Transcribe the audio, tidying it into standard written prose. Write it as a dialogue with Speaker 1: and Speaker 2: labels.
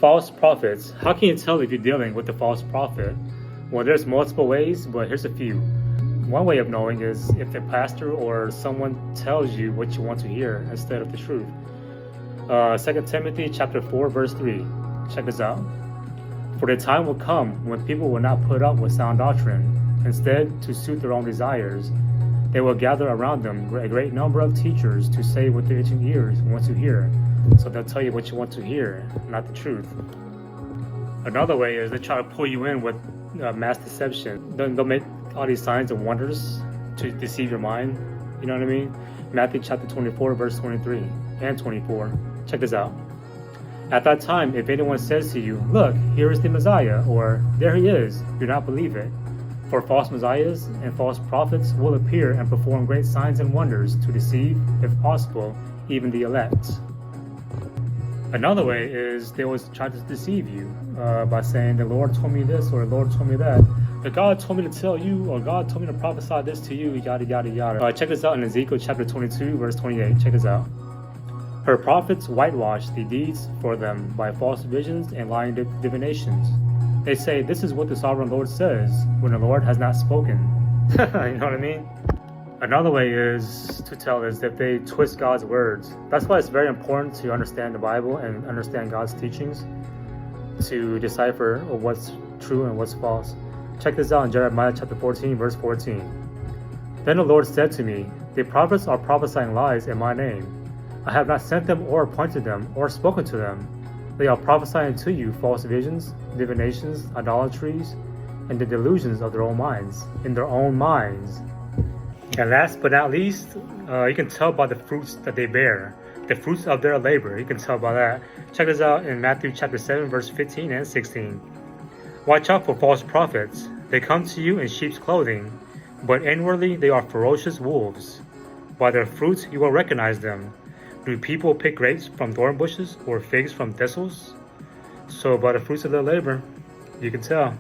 Speaker 1: False prophets. How can you tell if you're dealing with a false prophet? Well, there's multiple ways, but here's a few. One way of knowing is if the pastor or someone tells you what you want to hear instead of the truth. 2 Timothy chapter 4, verse 3. Check this out. For the time will come when people will not put up with sound doctrine. Instead, to suit their own desires, they will gather around them a great number of teachers to say what their itching ears want to hear. So they'll tell you what you want to hear, not the truth. Another way is they try to pull you in with mass deception. They'll make all these signs and wonders to deceive your mind. You know what I mean? Matthew chapter 24, verse 23 and 24. Check this out. At that time, if anyone says to you, look, here is the Messiah, or there he is, do not believe it. For false messiahs and false prophets will appear and perform great signs and wonders to deceive, if possible, even the elect. Another way is they always try to deceive you by saying, the Lord told me this, or the Lord told me that. But God told me to tell you, or God told me to prophesy this to you, yada, yada, yada. Check this out in Ezekiel chapter 22, verse 28. Check this out. Her prophets whitewash the deeds for them by false visions and lying divinations. They say, this is what the sovereign Lord says, when the Lord has not spoken. You know what I mean? Another way is to tell is if they twist God's words. That's why it's very important to understand the Bible and understand God's teachings to decipher what's true and what's false. Check this out in Jeremiah chapter 14, verse 14. Then the Lord said to me, the prophets are prophesying lies in my name. I have not sent them or appointed them or spoken to them. They are prophesying to you false visions, divinations, idolatries, and the delusions of their own minds, in their own minds. And last but not least, you can tell by the fruits that they bear, the fruits of their labor. You can tell by that. Check this out in Matthew chapter 7, verse 15 and 16. Watch out for false prophets. They come to you in sheep's clothing, but inwardly they are ferocious wolves. By their fruits you will recognize them. Do people pick grapes from thorn bushes or figs from thistles? So by the fruits of their labor, you can tell.